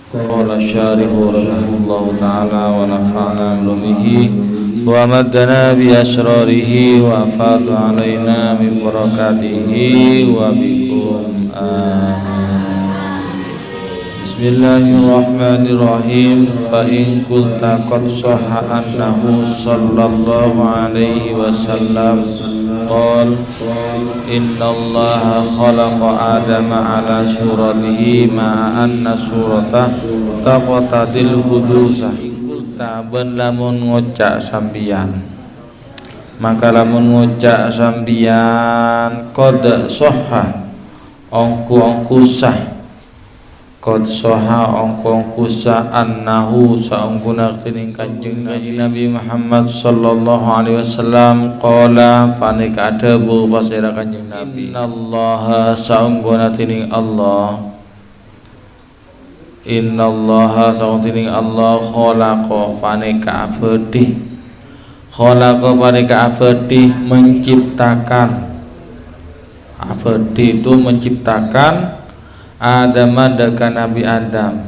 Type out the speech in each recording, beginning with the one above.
قال الشارح رحمه الله تعالى ونفعنا بعلومه ومدنا بأسراره وأفاض علينا من بركاته وبكم آمين. بسم الله الرحمن الرحيم. فإن قلت قد صح أنه صلى الله عليه وسلم قال إن الله خلق آدم على صورته مع أن صورته تقتضي الحدوث. Ben lamun ngocak sambian, maka lamun ngocak sambian qad sahha ongku sah, qad sahha ongku sah annahu saungkuna tining Kanjeng Nabi Muhammad sallallahu alaihi wasallam qala fanik adabu fasira Kanjeng Nabi innallaha saungkuna tining Allah innallaha saungkuna Allah khalaqa fanika abdi khalaqa fanika abdi menciptakan abdi itu menciptakan Adam deka Nabi Adam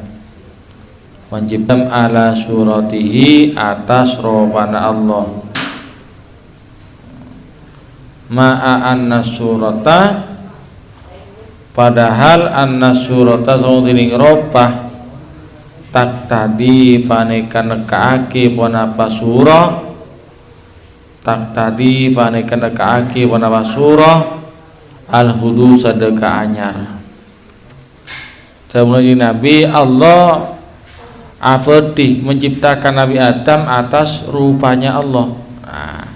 menciptakan ala suratihi atas robana Allah ma'a anna surata padahal anna surata sautining robah tak tadi panekan nekaaki ponapa surah tak tadi panekan nekaaki ponapa surah al-hudu sadeka anyar sebelum Nabi Allah abdi menciptakan Nabi Adam atas rupanya Allah. Nah,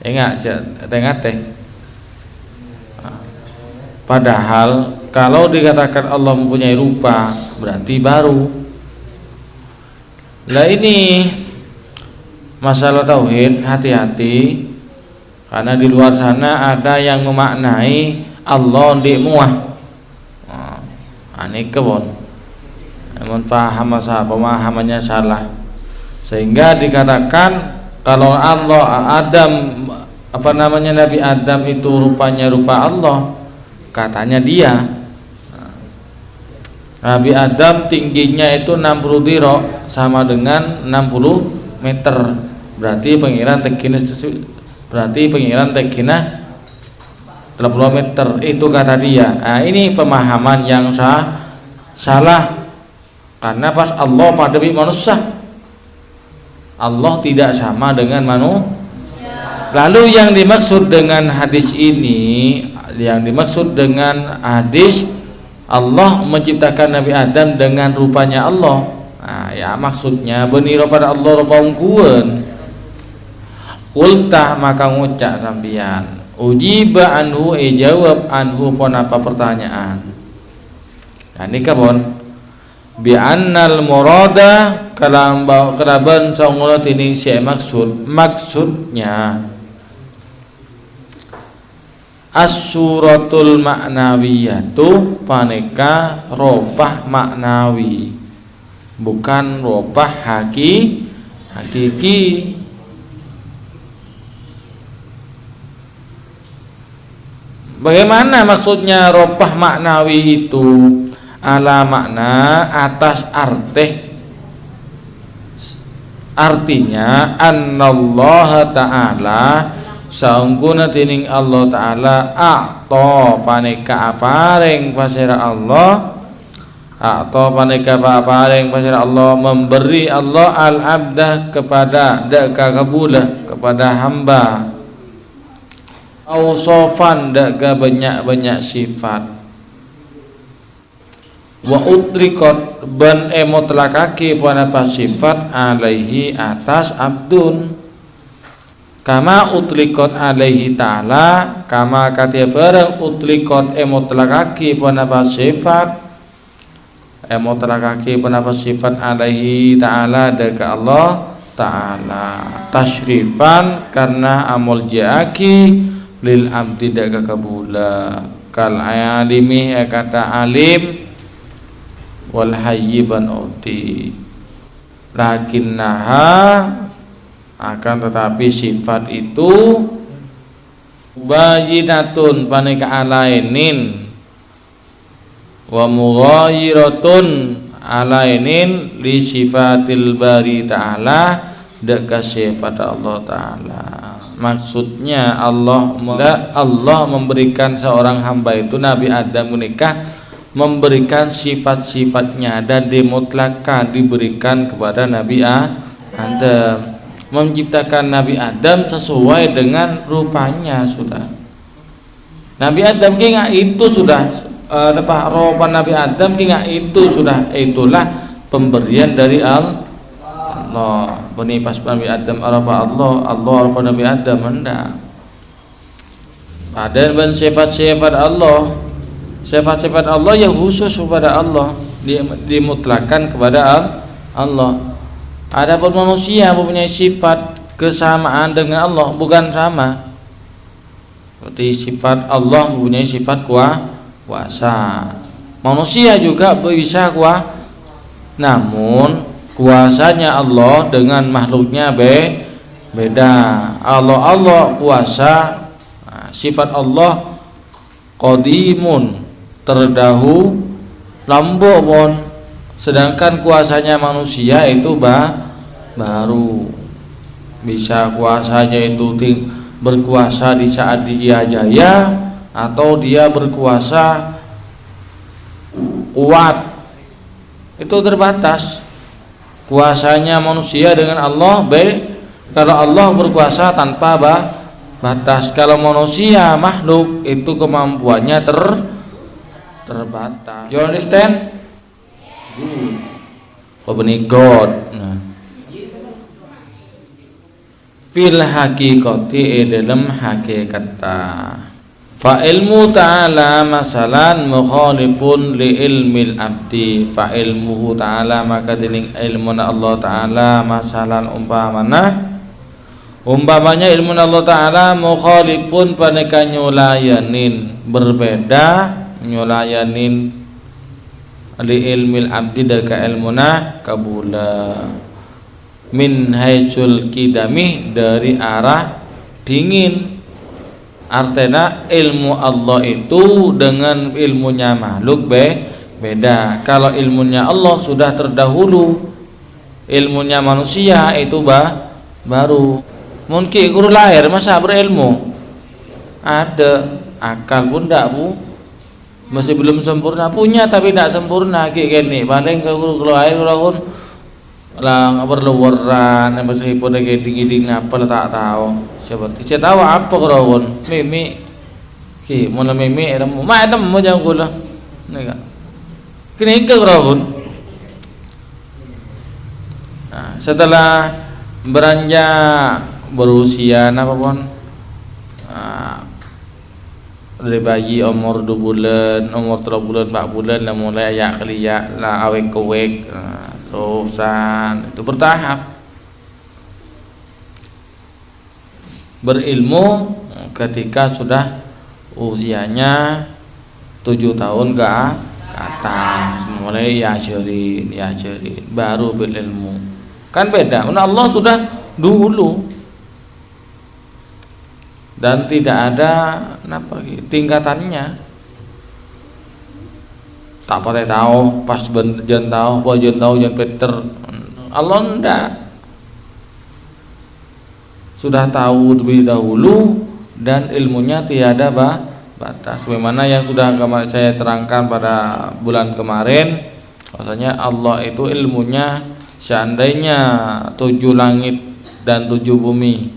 ingat teh. Padahal kalau dikatakan Allah mempunyai rupa berarti baru. Lah ini masalah tauhid, hati-hati karena di luar sana ada yang memaknai Allah di muah. Ini kebon, namun paham masalah pemahamannya salah sehingga dikatakan kalau Allah Adam Nabi Adam itu rupanya rupa Allah, katanya dia Nabi Adam tingginya itu 60 diro sama dengan 60 meter berarti pengiran tekina 30 meter itu kata dia. Nah, ini pemahaman yang salah karena pas Allah pada manusia Allah tidak sama dengan manusia. Lalu yang dimaksud dengan hadis ini, yang dimaksud dengan hadis Allah menciptakan Nabi Adam dengan rupanya Allah. Nah, ya maksudnya beniro pada Allah rupa ungkuan. Ultah maka ngucak sambian. Ujiba anhu jawab anhu pon apa pertanyaan. Nah, ini kabon bi annal murada kalam keraban saungula tining si maksudnya as-suratul ma'nawiyatu paneka robah maknawi bukan robah hakiki. Bagaimana maksudnya robah maknawi itu? Ala makna atas artinya annallaha ta'ala saungkuna tining Allah ta'ala a'ta paneka apareng pasira Allah a'ta paneka apareng pasira Allah memberi Allah al-abdah kepada deka kabulah kepada hamba ausofan daga banyak sifat wa utrikot ban emotlakaki panapa sifat alaihi atas abdun kama utrikot alaihi ta'ala kama katia barang utrikot emotlakaki panapa sifat alaihi ta'ala daga Allah ta'ala tashrifan karena amul ja'aki lil abdi daga kabula kal alimi kata alim wal hayyiban uti lakinnaha akan tetapi sifat itu bayinatun paneka alainin wa mughayiratun alainin li sifatil bari ta'ala dekat sifat Allah Ta'ala. Maksudnya Allah memberikan seorang hamba itu Nabi Adam menikah, memberikan sifat-sifatnya dan dimutlakan diberikan kepada Nabi Adam, menciptakan Nabi Adam sesuai dengan rupanya. Sudah Nabi Adam kinga itu sudah rupa Nabi Adam kinga itu sudah, itulah pemberian dari Allah. Bani pas Nabi Adam arafa Allah arafa Nabi Adam hendak. Padahal sifat-sifat Allah, sifat-sifat Allah yang khusus kepada Allah, dimutlakan kepada Allah. Adapun manusia mempunyai sifat kesamaan dengan Allah, bukan sama. Seperti sifat Allah mempunyai sifat kuasa. Manusia juga bisa kuasa, namun kuasanya Allah dengan makhluknya beda. Allah kuasa, sifat Allah qadimun, terdahulu lambon, sedangkan kuasanya manusia itu baru. Bisa kuasanya itu berkuasa di saat dia jaya, atau dia berkuasa kuat, itu terbatas. Kuasanya manusia dengan Allah kalau Allah berkuasa tanpa batas. Kalau manusia makhluk itu kemampuannya terbatas. You understand? Good. God. Nah. Fil haqiqati dalam hakikata. Fa ilmu ta'ala masalan mukhalifun li ilmil abdi. Fa ilmuhu ta'ala maka dening ilmuna Allah ta'ala masalan umpamanya ilmuna Allah ta'ala mukhalifun paneka nyulayanin, berbeda nyulayanin li ilmil abdi daka ilmuna kabula min haitsul kidami dari arah dingin. Artinya ilmu Allah itu dengan ilmunya makhluk beda. Kalau ilmunya Allah sudah terdahulu, ilmunya manusia itu baru. Mungkin guru lahir masa berilmu, ada akal pun tidak masih belum sempurna, punya tapi tidak sempurna kayak gini. Paling guru lahir lahun lah berluaran meskipun ada giding apa tak tahu seperti saya tahu apa kerawon mimi ki mula mimi ada mau jangan gula nih kini ke kerawon. Nah, setelah beranjak berusia apa pun dari bayi umur 2 bulan, umur 3 bulan, 4 bulan lah mulai ayak keliak lah awek kowek. Terusan itu bertahap berilmu ketika sudah usianya 7 tahun ke atas, mulai yajirin baru berilmu. Kan beda. Allah sudah dulu dan tidak ada tingkatannya. Tak boleh tahu pas jen tahu jen Peter. Allah enggak, sudah tahu lebih dahulu dan ilmunya tiada batas. Bagaimana yang sudah saya terangkan pada bulan kemarin, bahwasanya Allah itu ilmunya seandainya 7 langit dan 7 bumi,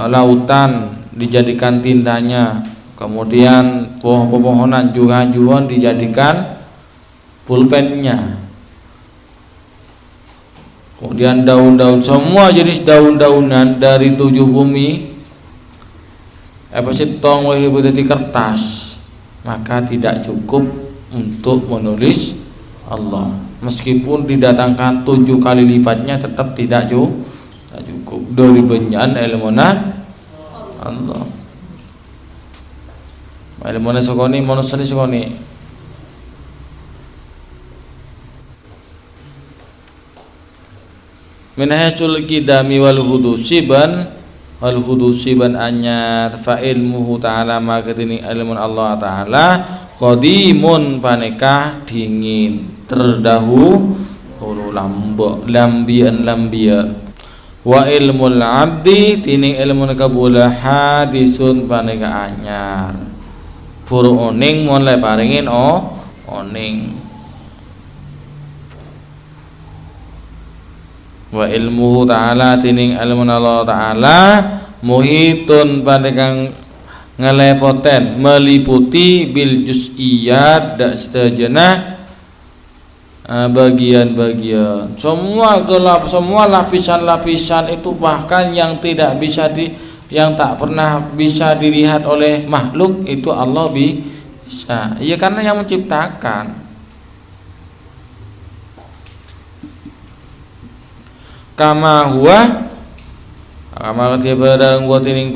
lautan dijadikan tindanya, kemudian pepohonan juga dijadikan pulpennya, kemudian daun-daun, semua jenis daun-daunan dari 7 bumi tong di kertas, maka tidak cukup untuk menulis Allah. Meskipun didatangkan 7 kali lipatnya tetap tidak cukup dari benyan ilmuna Allah. Ilmuna sokoni manusia sokoni. Min haitsul qidami wal hudusiban anyar fa ilmuhu ta'ala maka dini ilmun Allah ta'ala qadimun paneka dingin terdahulu lambia wa ilmul abdi tining ilmu kabula hadisun paneka anyar puru oning mulai paringin oning wa ilmuhu ta'ala tining ilmu Allah ta'ala muhitun panekang ngelepoten meliputi bil juz'iyat dak setajana bagian-bagian semua lapisan-lapisan itu bahkan yang tidak bisa yang tak pernah bisa dilihat oleh makhluk itu Allah bisa ya karena yang menciptakan kama dia barang tining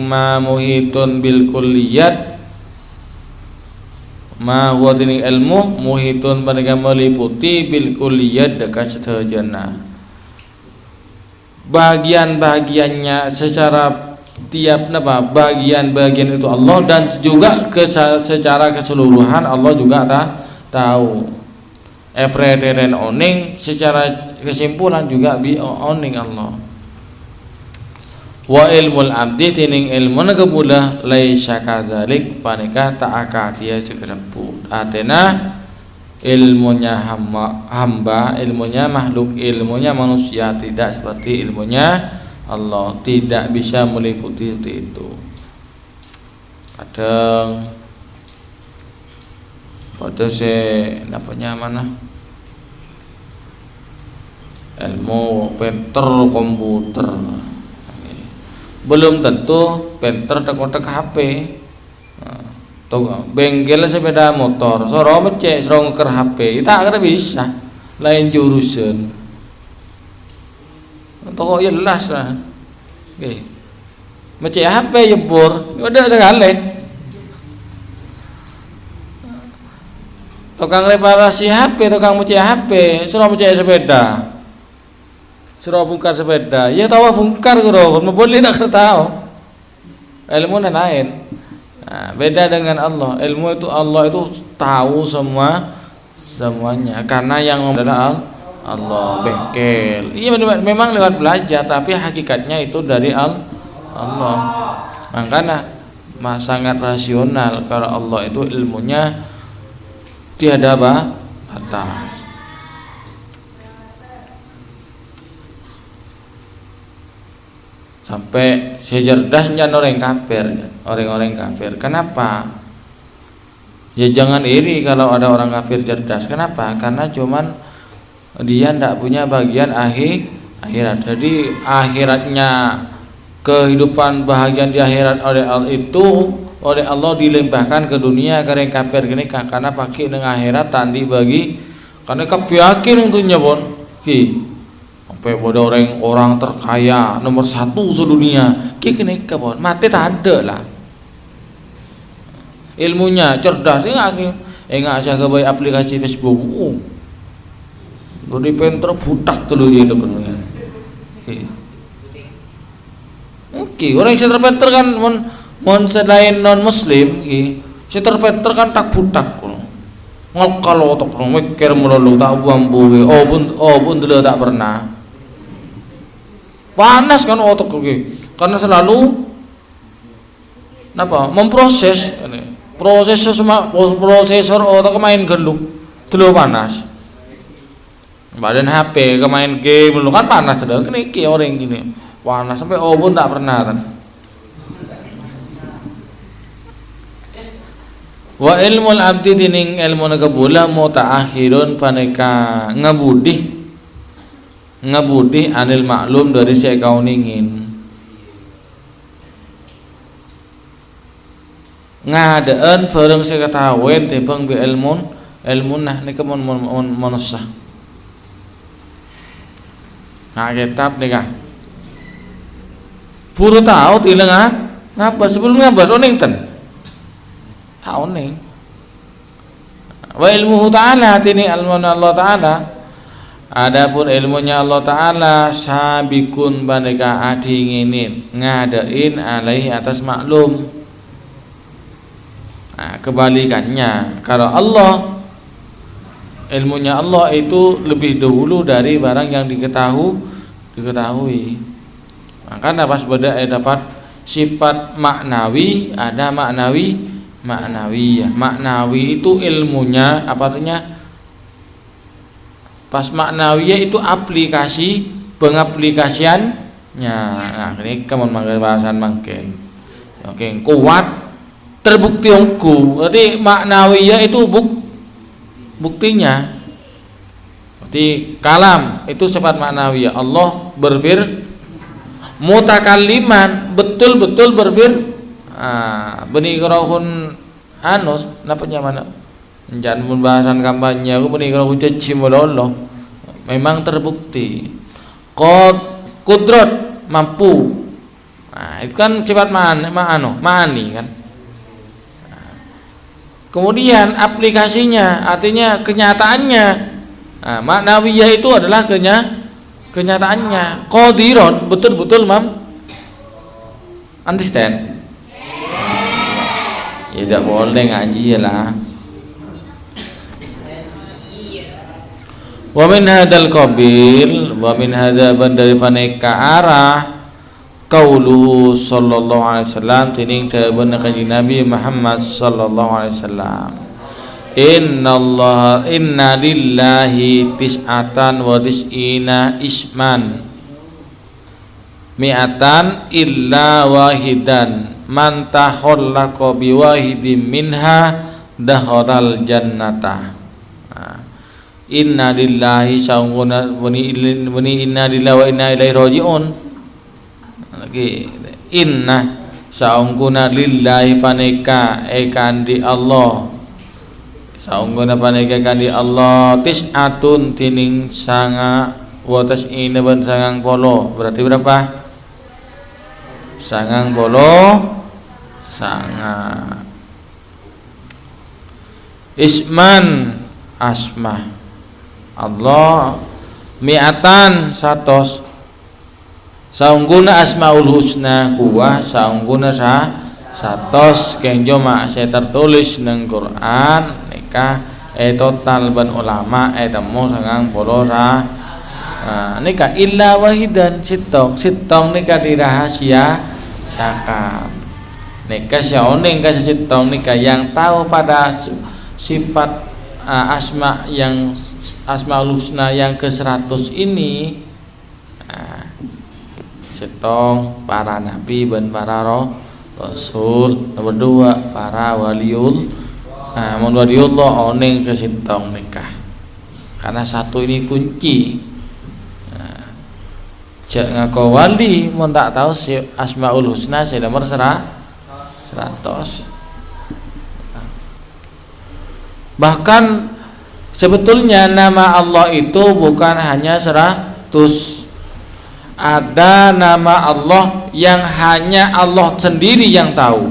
ma muhitun bil kulliyat ma huwa tining ilmu muhitun paneka meliputi bil kulliyat dekat setajana bagian-bagiannya secara tiap bagian-bagian itu Allah dan juga secara keseluruhan Allah juga tahu epreden oning secara kesimpulan juga oning Allah wa ilmul abdi tining ilmu nagabula laisa kadzalik paneka ta'akatia cekerepu atena ilmunya hamba ilmunya makhluk ilmunya manusia tidak seperti ilmunya Allah tidak bisa meliputi itu kadang pada namanya mana ilmu pinter komputer belum tentu pinter tek HP bengkel sepeda motor soro becek soro ngeker HP tak ada bisa lain jurusan toko jelas lah becek HP jebur udah sekali tukang reparasi HP tukang becek HP soro becek sepeda soro bongkar sepeda ya tahu bongkar karo mau boleh tak tahu ilmu lain. Nah, beda dengan Allah. Ilmu itu Allah itu tahu semuanya karena yang adalah Allah bengkel. Iya memang lewat belajar tapi hakikatnya itu dari Allah. Makanya sangat rasional kalau Allah itu ilmunya tiada batas. Sampai sejerdasnya orang kafir. Kenapa? Ya jangan iri kalau ada orang kafir cerdas. Kenapa? Karena cuman dia tidak punya bagian akhirat. Jadi akhiratnya kehidupan bahagian di akhirat oleh Allah dilimpahkan ke dunia karena kafir gini karena pakai dengan akhirat tandi bagi karena kafir yakin untuknya pun sampai pada orang terkaya nomor 1 sedunia kini kapan mati tak ada lah ilmunya cerdas enggak saya kebaik aplikasi Facebook jadi pinter budak dulu dia itu benar oke orang yang terpinter kan mon selain non muslim si terpinter kan tak budak ngokal otak mikir melulu tak bambu bun dulu tak pernah panas kan otak karena selalu prosesor otak main geluk dulu panas badan HP main game dulu kan panas dulu kini orang gini panas sampai pun tak pernah kan wa ilmul abdi tining ilmu nagabula mutaakhirun paneka ngabudi anil maklum dari si kau ningin ngadaan bareng si ketahuan tebang bi ilmun nah nika manusia nah kitab nika puru tahu tilang ngapa sebelum ngabas oning ten tahu ning wa ilmuhu ta'ala tini ilmu Allah ta'ala. Adapun ilmunya Allah Ta'ala sabikun bandega adinginin ngadain alaihi atas maklum Nah, kebalikannya, kalau Allah, ilmunya Allah itu lebih dahulu dari barang yang diketahui. Maka pas beda dapat sifat maknawi, ada maknawiyah. Maknawi itu ilmunya, apa artinya? Pas maknawiyah itu aplikasi, pengaplikasiannya. Nah, ini kamu manggil bahasan mangkel. Oke, kuat terbukti ongku. Berarti maknawiyah itu buktinya. Berarti kalam itu sifat maknawiyah. Allah mutakalliman, betul-betul benikrahun anus napanya mana? Jangan pembahasan kampanye aku benikrahun caci mololo. Memang terbukti. Kudrat mampu. Nah, itu kan sifat ma'ani kan. Kemudian aplikasinya, artinya kenyataannya. Nah, maknawiyah itu adalah kenyataannya. Qadiron, betul-betul understand? Ya tidak boleh ngaji lah. Wa min hadzal qabil, wa min hadza dari paneka arah qauluhu sallallahu alaihi wasallam tining tabun kanjeng Nabi Muhammad sallallahu alaihi wasallam. Inna lillahi tis'atan wa tis'ina isman mi'atan illa wahidan man takhallaqa bi wahidin minha dakhalal jannata. Inna lillahi saunguna wani inna lillahi wa inna ilaihi rajiun. Lagi inna saunguna lillahi paneka kandi Allah. Saungguna paneka kandi Allah tis'atun tining sanga wa tas'ina ban sangang polo. Berarti berapa? Sangang polo sanga. Isman asma Allah mi'atan satos saungguna asmaul husna kuwa saungguna satos kenjo mak saya tertulis nang Quran nikah total ban ulama temu sangang polo nikah illa wahidan sitong nikah dirahasia sakan nikah syaoning ka sitong nikah yang tahu pada sifat Asmaul Husna yang ke-100 ini. Setong para nabi dan para rasul. Nomor 2 para waliul. Mun waliullah oning ke setong nikah. Karena satu ini kunci. Cek ngako wali mun tak tahu si Asmaul Husna si nomor 100. Bahkan sebetulnya nama Allah itu bukan hanya 100. Ada nama Allah yang hanya Allah sendiri yang tahu.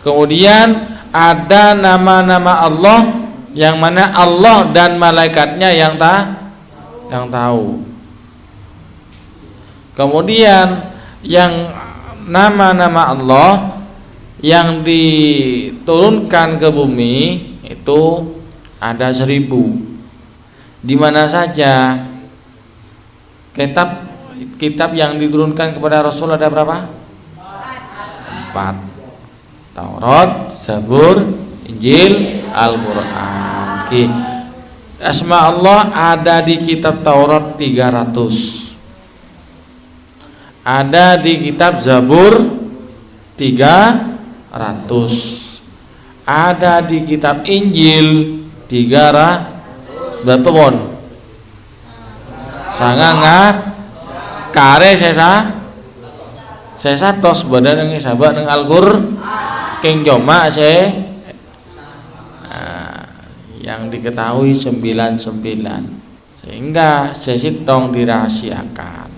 Kemudian ada nama-nama Allah yang mana Allah dan malaikatnya yang tahu. Kemudian yang nama-nama Allah yang diturunkan ke bumi itu ada 1000. Di mana saja kitab yang diturunkan kepada Rasul ada berapa? 4. Taurat, Zabur, Injil, Al-Qur'an. Asma Allah ada di kitab Taurat 300. Ada di kitab Zabur 300. Ada di kitab Injil 300 berapa pon? Sanganga kare saya tos badan yang sahabat dengan Al-Qur'an keng joma yang diketahui 99 sehingga sesitong dirahasiakan.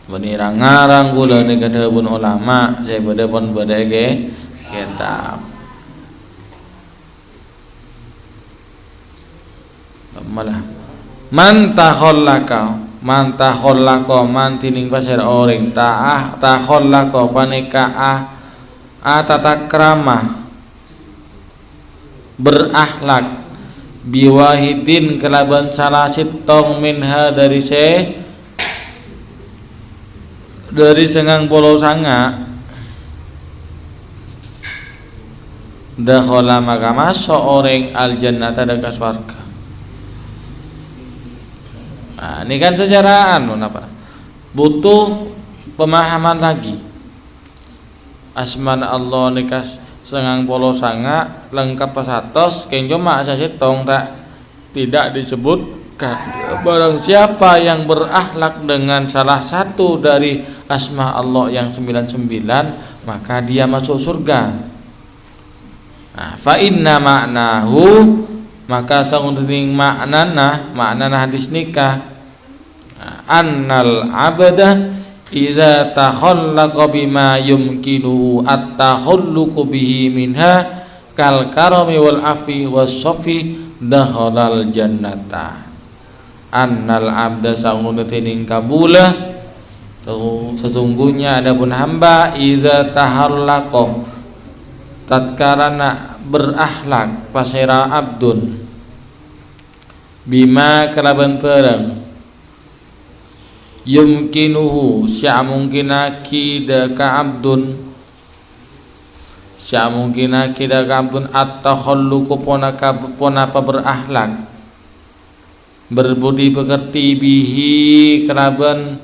Menirang-ngarang kula ni kadheun ulama saya beda pun beda ge kitab malah Man takhallaka man tining pasir oring takhallaka panikaah atatakrama berakhlak biwahidin kelaban salah sittong minha dari sengang polo sanga dakhala maka masuk orang al jannata dekat surga. Nah, ini kan secara butuh pemahaman lagi. Asman Allah nikas sengang polo sanga lengkap pasatos kenjo mak sasitong tidak disebutkan. Barang siapa yang berakhlak dengan salah satu dari asma Allah yang 99 maka dia masuk surga. Nah, fa inna ma'nahu maka saunting maknana hadis nikah annal abda iza takhallaqa bima yumkinu at-takhalluqu bihi minha kal karami wal afi was safi dakhalal jannata. Annal abda saunting kabula sesungguhnya adapun hamba iza takhallaqa tatkarana berakhlak pasira abdun bima kelaban perang yumkinuhu sya mungkinaki daka abdun at-takhalluqu ponapa berakhlak berbudi pekerti bihi kelaban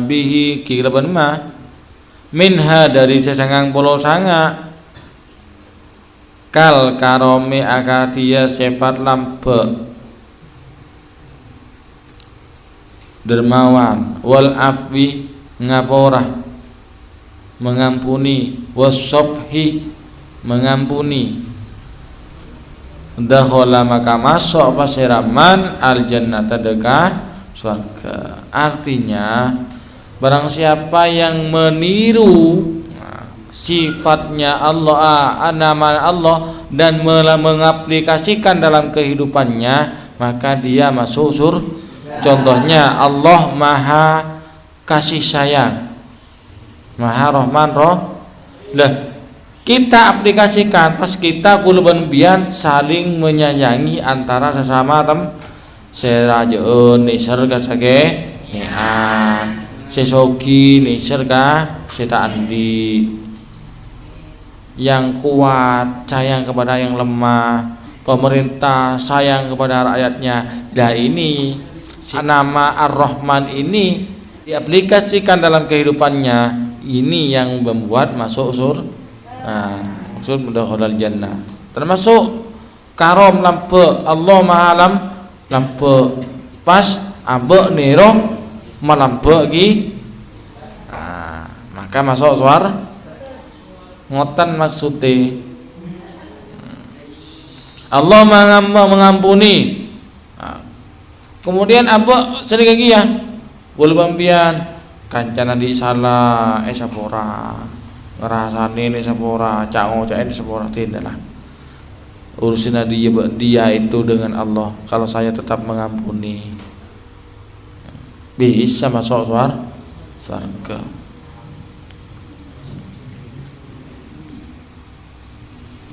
bihi kelaban minha dari sesangang polo sanga kal karome akatia sifat lampe dermawan wal afwi ngapora mengampuni wasofhi mengampuni dakhala maka masuk pasiraman al jannata dekah surga. Artinya barang siapa yang meniru sifatnya Allah, nama Allah dan mengaplikasikan dalam kehidupannya maka dia masuk surga. Contohnya Allah Maha kasih sayang, Maha Rahman lah kita aplikasikan pas kita kuluban bian saling menyayangi antara sesama serajeun ni surga sage nian sesogi nih surga seta andi yang kuat sayang kepada yang lemah, pemerintah sayang kepada rakyatnya. Nah ini nama Ar-Rahman ini diaplikasikan dalam kehidupannya, ini yang membuat masuk maksud mudakhalal jannah. Termasuk karom lampe Allah Maha lampe pas abe niro malampe gi maka masuk surga. Ngotan maksudnya Allah mengampuni. Kemudian apa sering lagi ya boleh pampian kancana di salah sapora ngerasane ini sapora cain sapora tidaklah urusin dia itu dengan Allah. Kalau saya tetap mengampuni bisa masuk surga.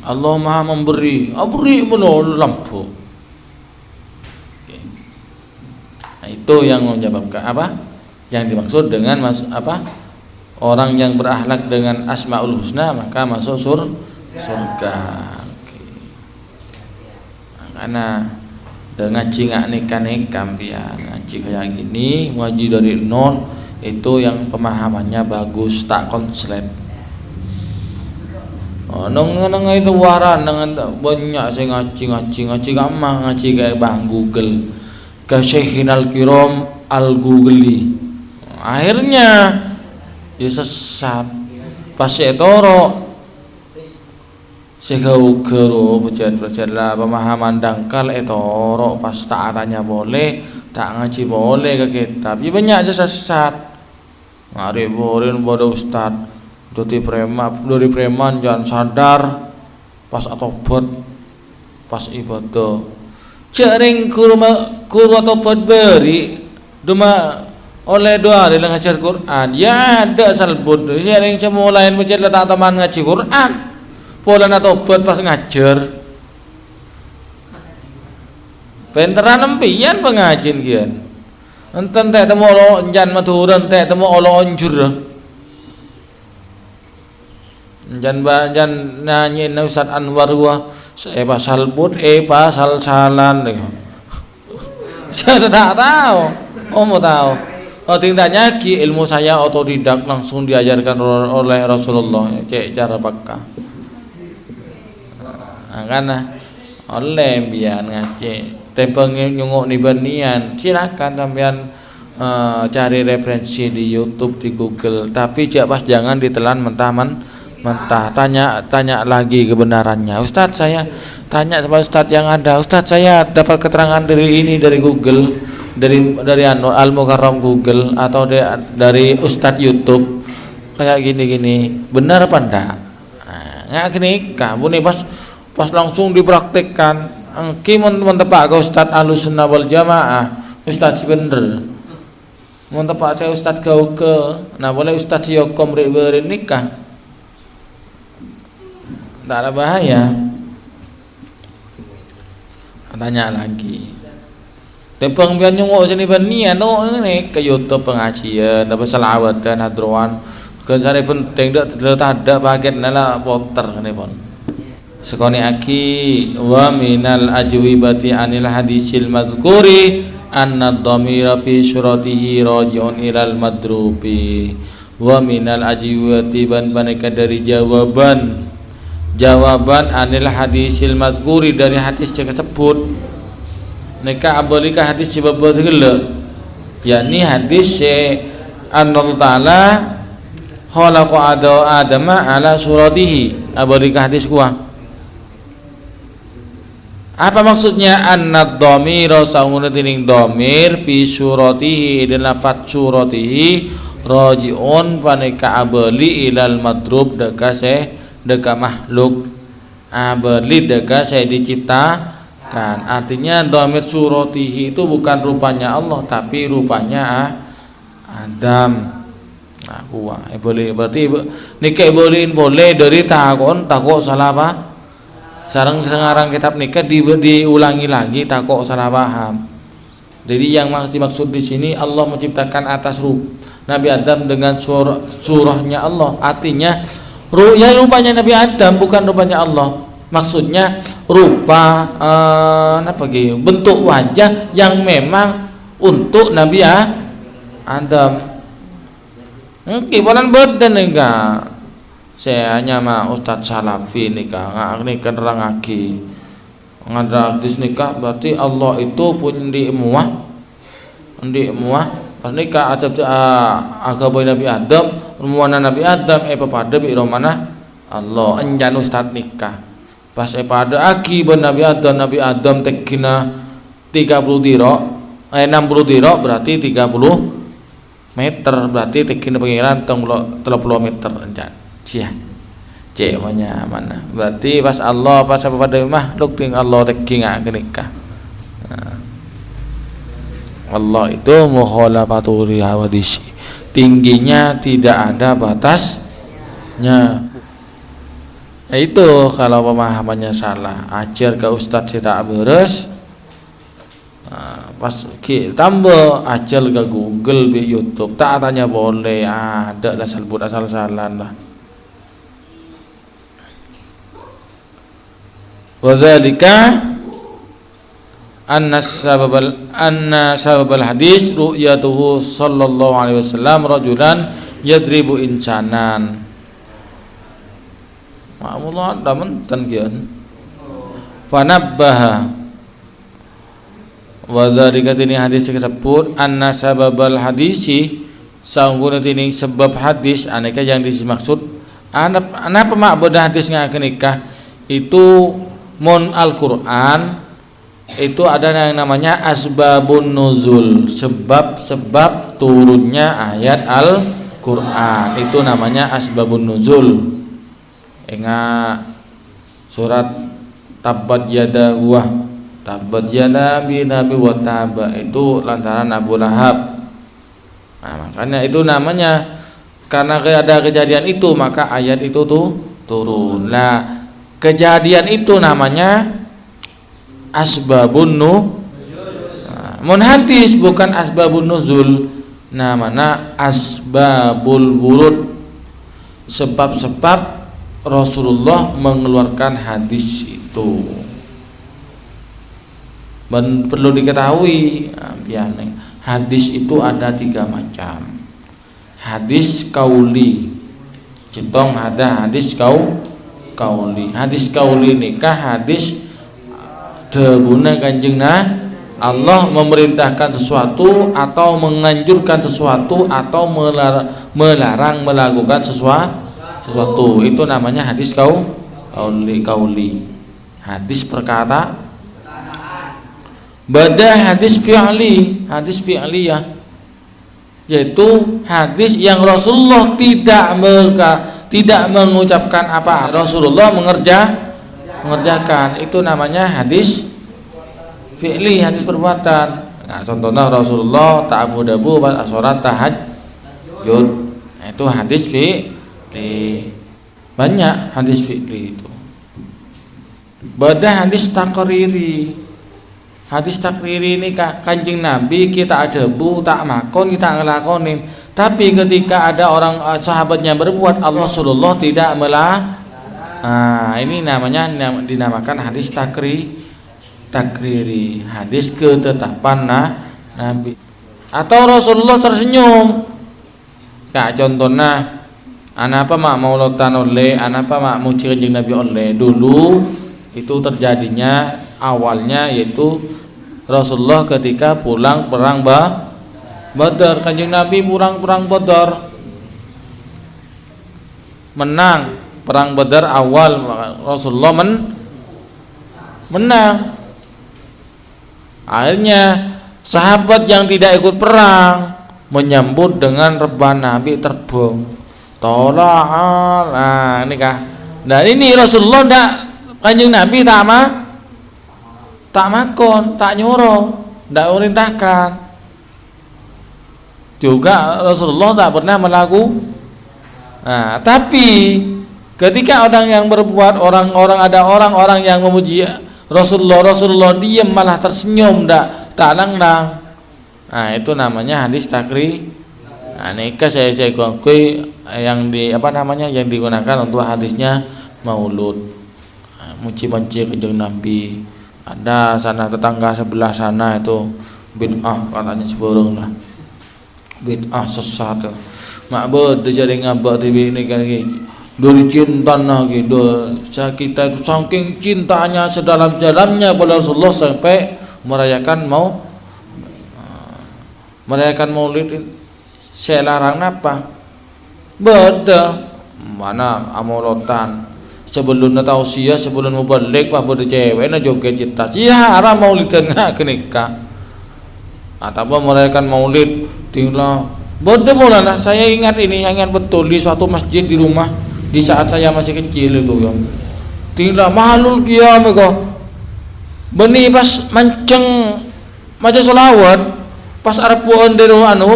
Allah Maha memberi, beri lampu. Nah, itu yang menyebabkan apa? Yang dimaksud dengan orang yang berakhlak dengan Asmaul Husna maka masuk surga. Nah, karena ngaji nggak nikah ya ngaji kayak gini, ngaji dari nol itu yang pemahamannya bagus, tak konslet. Nang itu waran dengan banyak saya ngaji gamang ngaji kayak bang Google ke Syekhinal Kiram al Googli. Akhirnya ya sesat pas toro segau kero bejat lah pemahaman dangkal toro pas taatannya boleh tak ngaji boleh ke kitab ya banyak sesat ngariborin bodoh ustad dari preman jangan sadar pas atobat pas ibadah jaring guru atau beri duma oleh doa dalam ngajar Quran ya ada salbut jaring semua lain macam tak teman ngaji Quran pola na tobat pas ngajar penteran nempian pengajin kian enten tak temu Allah enjan maturan tak temu Allah onjur enjan nyanyi Ustaz Anwar gua salbut sal-salan saya tak tahu mau tahu tingkatnya ilmu saya otodidak langsung diajarkan oleh Rasulullah cek cara pakai karena oleh biar ngaji tempeng nyunguk nibanian silakan sampean cari referensi di YouTube di Google tapi jangan ditelan mentah tanya lagi kebenarannya. Ustadz saya tanya sama Ustadz yang ada, Ustadz saya dapat keterangan dari Google, dari Al-Mukarram Google atau dari Ustadz YouTube kayak gini benar apa enggak? Nggak gini kamu nih pas langsung dipraktekkan mun tepak ke Ustadz Ahlussunnah wal Jamaah Ustadz bener mun tepak saya Ustadz Gauke nah boleh Ustadz Yokom berin nikah tak ada bahaya. Tanya lagi tepeng biar nyunguk sini banian ini ke YouTube pengajian dapat selawat dan hadroan ke cari penting tak ada paket nala poter ini pun sekoni aki wa minal ajwibati anil hadisil mazkuri anna dhamira fi suratihi raji'un ilal madrubi wa minal ajwibati baneka dari jawaban anil hadisil mazkuri dari hadis yang tersebut neka abolika hadis sebab segala yakni hadis Allah Ta'ala khalaqa adama ala suratihi abolika hadis kuah apa maksudnya annad dhamira saunguna tining dhamir fi suratihi dan lafaz suratihi raji'un paneka abali ilal madrub deka makhluk abali deka saya diciptakan artinya dhamir suratihi itu bukan rupanya Allah tapi rupanya Adam nah kuah boleh berarti nikah boleh dari takok salah apa sarang sekarang kitab nikah diulangi lagi takok salah paham jadi yang dimaksud di sini Allah menciptakan atas Nabi Adam dengan surahnya Allah artinya ya rupanya Nabi Adam bukan rupanya Allah maksudnya rupa bentuk wajah yang memang untuk Nabi Adam kibalan badan enggak saya hanya Ustadz Salafi nikah nggak nerangake ngada hadis nikah berarti Allah itu pun di muah pas nikah agama Nabi Adam rumuana Nabi Adam pada bi romana Allah enjan Ustaz nikah pas pada aki ben Nabi Adam tekina 30 diro 60 diro berarti 30 meter berarti tekina pengiran 30 meter enjan cia cewanya mana berarti pas Allah pas pada makhluk ting Allah tekina nikah Allah itu mukhalafatu hawadisi tingginya tidak ada batasnya itu kalau pemahamannya salah ajar ke Ustadz tidak beres pas tambah ajar ke Google di YouTube tak tanya boleh ada lah asal-salan lah wadzalika anna sababal hadis ru'yatuhu sallallahu alaihi wasallam rajulan yadribu insanan ma'amullah ada mentan kian fanabbaha wa dzalika tini hadis tersebut anna sababal hadisi saungguna tini sebab hadis aneka yang dimaksud apa mak beda hadis nikah itu mon Al-Qur'an itu ada yang namanya asbabun nuzul sebab turunnya ayat Al-Qur'an itu namanya asbabun nuzul ingat surat tabbat yada huwa tabbat yada bi nabi wa taba, itu lantaran Abu Lahab. Nah, makanya itu namanya, karena ada kejadian itu maka ayat itu tuh turun. Nah, kejadian itu namanya asbabun hadis, bukan asbabun nuzul. Namanya asbabul wurud, sebab-sebab Rasulullah mengeluarkan hadis itu. Dan perlu diketahui, hadis itu ada 3 macam. Hadis kauli, citong ada hadis kauli. Hadis kauli nikah hadis debuna kanjeng Allah memerintahkan sesuatu atau menganjurkan sesuatu atau melarang melakukan sesuatu. Itu namanya hadis kauli. Hadis perkata. Bada hadis fi'li ya, yaitu hadis yang Rasulullah tidak mengucapkan apa, Rasulullah mengerjakan. Itu namanya hadis fi'li, hadis perbuatan. Nah, contohnya Rasulullah ta'abudabu pas asorat tahajud. Nah, itu hadis fi'li. Banyak hadis fi'li itu. Bada hadis takriri. Hadis takriri ini kanjeng Nabi kita adebu tak makon kita ngelakonin, tapi ketika ada orang sahabatnya berbuat Allah Rasulullah tidak ini namanya dinamakan hadis takriri, hadis ketetapan Nabi. Atau Rasulullah tersenyum, kayak contohnya anapa mak maulotan oleh, anapa mak muji kanjeng Nabi oleh. Dulu itu terjadinya awalnya yaitu Rasulullah ketika pulang perang Badar, kanjeng Nabi pulang perang Badar, menang perang Badar awal, Rasulullah menang. Akhirnya sahabat yang tidak ikut perang menyambut dengan rebana Nabi terbang. Tola'al. Nah, ini kah. Dan ini Rasulullah kanjeng Nabi tak makon, tak nyuruh, tak merintahkan. Juga Rasulullah tak pernah melakukan. Nah, tapi ketika orang yang berbuat, ada orang-orang yang memuji Rasulullah diam malah tersenyum, tak langlang. Nah, itu namanya hadis takriri. Nah, nikah saya kongkui yang yang digunakan untuk hadisnya maulud. Muji-muji kanjeng Nabi. Ada sana tetangga sebelah sana itu bid'ah katanya seburung lah, bid'ah sesat. Mak bod jadi ngabak TV ini kan dari cinta gitu. Kita itu saking cintanya sedalam-dalamnya pada Rasulullah sampai merayakan maulid. Saya larang apa? Beda mana amolotan. Sebelum tausiah, sebelum mubalik, pak bodoh cewek na joget cinta. Iya, haram maulid tengah kenikah. Atau merayakan maulid, tinggal. Bodoh mulana. Saya ingat betul di suatu masjid di rumah di saat saya masih kecil itu ya. Tinggal mahalul kiam itu. Beni pas manceng maca selawat. Pas arep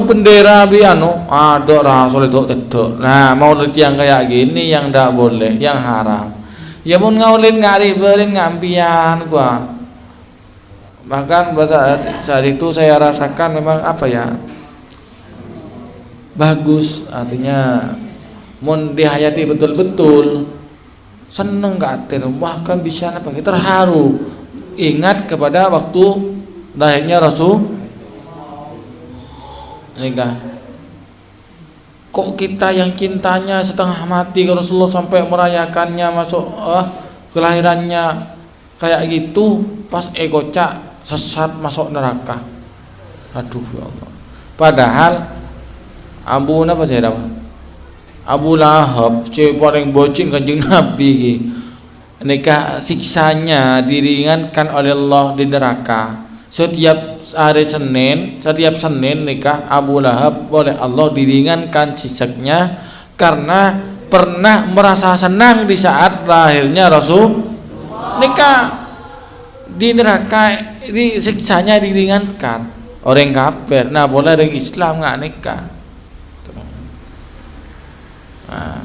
bendera ada Rasul itu. Nah, maulid yang kayak gini yang ndak boleh, yang haram. Ya mun ngaulid ngariberin ngampian gua. Bahkan saat itu saya rasakan memang bagus, artinya mun dihayati betul-betul seneng katen, bahkan bisa terharu ingat kepada waktu lahirnya Rasul. Nikah. Kok kita yang cintanya setengah mati ke Rasulullah sampai merayakannya masuk kelahirannya kayak gitu, pas egocak sesat masuk neraka. Aduh ya Allah. Padahal Abu Lahab cewek paling bocin kanjeng Nabi. Nikah siksanya diringankan oleh Allah di neraka. Setiap Senin nikah Abu Lahab oleh Allah diringankan siksanya karena pernah merasa senang di saat lahirnya Rasul. nikah di neraka ini siksanya diringankan. Orang kafir, nah boleh orang Islam nggak nikah. Nah,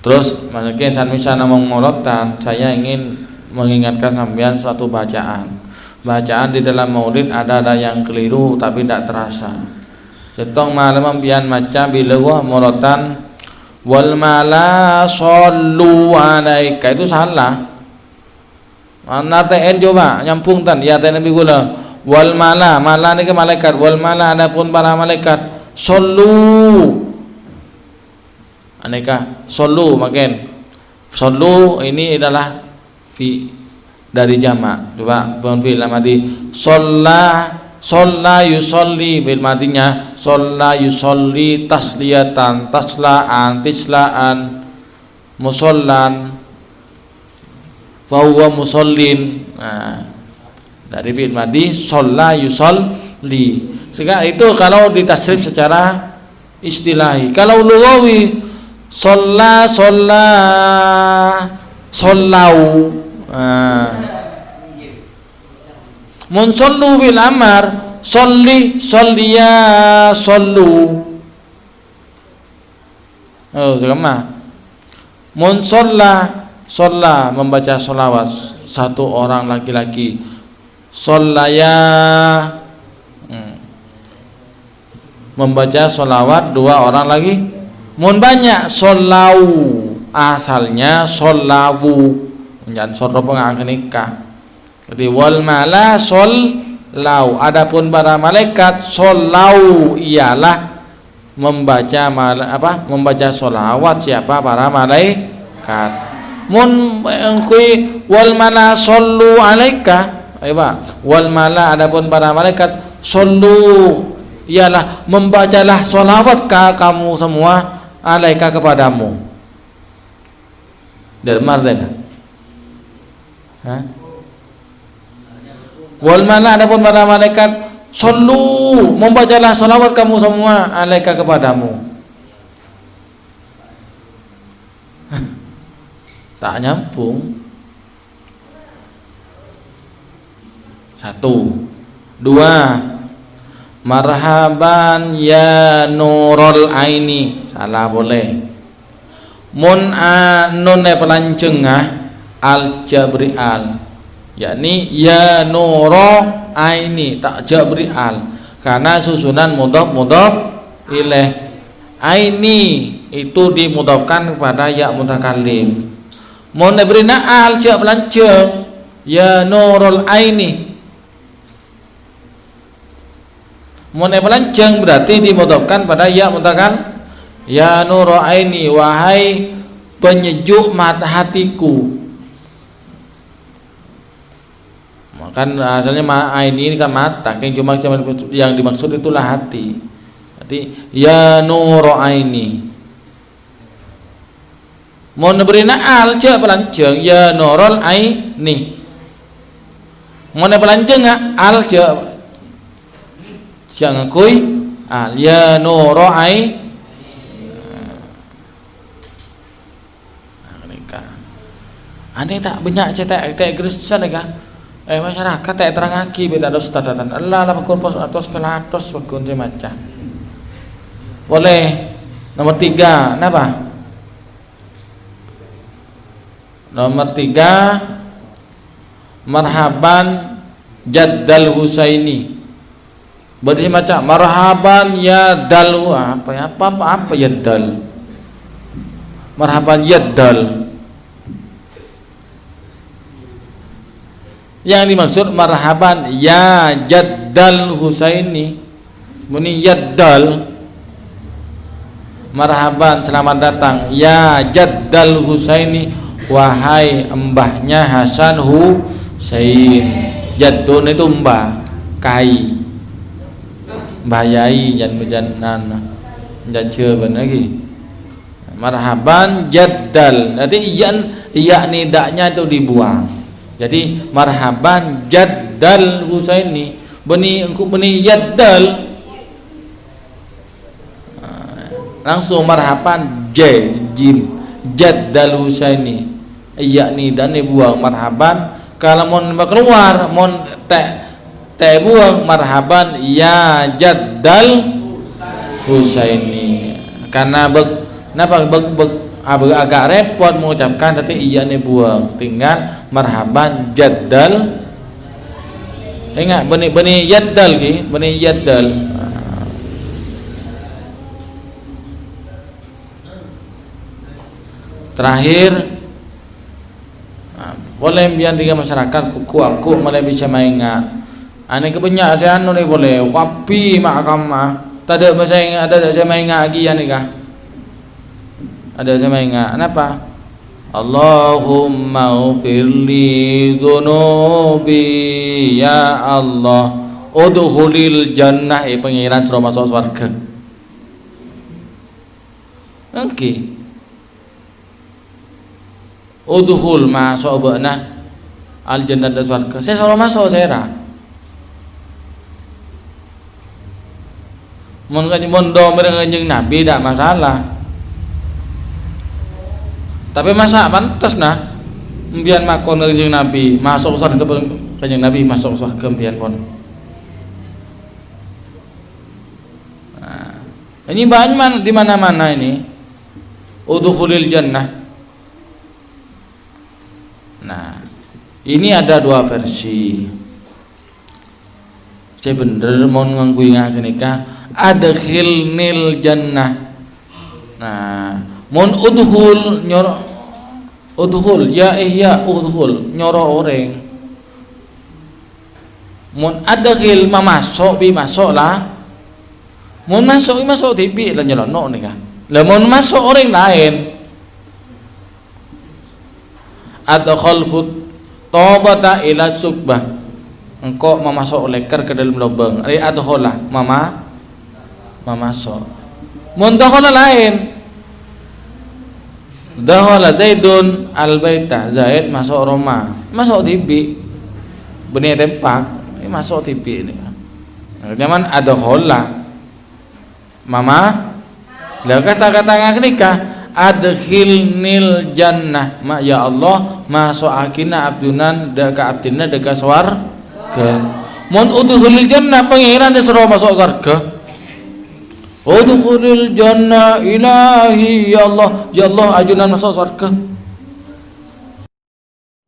terus mungkin saya mengolokkan, saya ingin mengingatkan sampean suatu bacaan. Bacaan di dalam maulid ada yang keliru tapi tidak terasa. Setong malam pian maca bila morotan wal mala sallu alaika itu salah. Mana TN coba nyampung tan ya Nabi gula wal mala ni ke malaikat wal mala adapun para malaikat sallu aneka sallu makin sallu ini adalah fi dari jamak coba bukan fi'il amadi shalla yusolli bil madinya shalla yusolli tasliyatan taslaan tislaan musollan fahuwa musallin. Nah, dari fi'il madi shalla yusolli. Sehingga itu kalau ditasrif secara istilahi. Kalau lughawi shalla shollau. Mun sallu bil amar solliya sollu. Oh, sama. Mun sholla membaca sholawat satu orang laki-laki shollaya membaca sholawat dua orang lagi. Mun banyak shollau asalnya shollawu jangan sorro pengakan nikah. Jadi wal mala shollau adapun para malaikat shollau ialah membaca sholawat siapa para malaikat. Mun kui wal mala sallu alaika wal mala adapun para malaikat sallu ialah membacalah sholawat kamu semua alaika kepadamu. Dermar den wal mala adapun para malaikat sallu membacalah sholawat kamu semua alaika kepadamu. Tak nyambung. Satu, dua, marhaban ya nurul aini salah boleh. Mun nun pelancengah al jabrial yakni ya nuro aini tak jabrial karena susunan mudhaf ilaih. Aini itu dimudhafkan kepada ya mutakallim. Mun nebrina al cak pelanceng ya nurul aini. Mun pelanceng berarti dimudhafkan pada ya mutakal ya nurul aini wahai penyejuk mata hatiku. Kan asalnya aini ini kan mata, yang dimaksud itulah hati. Berarti ya nurul aini. Mau nebrina al cak pelanceng ya nurul aini. Mau pelanceng al cak jangan kui al ya nurul aini. Aneh tak banyak cetak Kristen kan? Masyarakat tak terangaki beta dos tatatan. Allah lah pakun pos atos kelatos pakun macam. Boleh. Nomor 3, kenapa? Nomor 3 marhaban jaddal Husaini. Berarti macam marhaban ya dal apa ya dal. Marhaban ya dal. Yang dimaksud marhaban ya jaddal Husaini. Muni yaddal. Marhaban selamat datang ya jaddal Husaini. Wahai mbahnya Hasan Husain. Jaddun itu mbah, kai. Mbah yai jangan jan lagi. Marhaban jaddal. Nanti iya nidaknya itu dibuang. Jadi marhaban jaddal Husaini. Beni jaddal. Langsung marhaban jim jaddal Husaini. iya nidan buang marhaban. Kalau mon keluar mon teh buang marhaban ya jaddal Husaini. Karena agak repot mengucapkan tapi iya nih buang, tinggal marhaban jaddal. Ingat benih jaddal ki, benih jaddal. Terakhir boleh biar tiga masyarakat kuku aku malah bisa main ngak. Ane kebanyak saya anu nih boleh wapi mahkamah. Tadi bahasa ada saya main ngak lagi ya nih kah? Ada saya main ngak. Kenapa? Allahumma ufirli dzunubi ya Allah. Udkhulil jannah pengiran suruh masuk surga. Oke. Udhul masuk bana al jannah dan surga. Saya selalu masuk saya. Mun kanjeng Nabi tidak masalah. Tapi masa pantas nah mbian makon kanjeng Nabi masuk surga kanjeng Nabi masuk surga mbian pun. Nah, ini banyak di mana-mana ini. Udkhulil jannah. Nah, ini ada dua versi. Saya bener mau ngangguin nikah adkhilnil jannah. Nah, mon udhul nyoro udhul ya udhul nyoro orang. Mon adkhil masuk bi masuk lah. Mon masuk tibi lah nyelono nikah. Lah mon masuk orang lain. Adkhalfut tobata ila sukbah, engkau memasuk leker ke dalam lubang. Adkhala memasuk. Muntakhala lain. Dakhala Zaidun al-baita, Zaid masuk rumah, masuk TV. Benih tempak, ini masuk TV ini. Zaman adkhala lah kata nikah adkhilnil jannah ya Allah masuk akina abdunan deka abdina deka swarga. Mun udkhulil jannah pangeran disuruh masuk surga. Udkhulil jannah ilahi ya Allah ajunan masuk surga.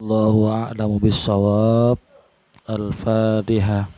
Allahu a'lamu bissawab. Al-Fatihah.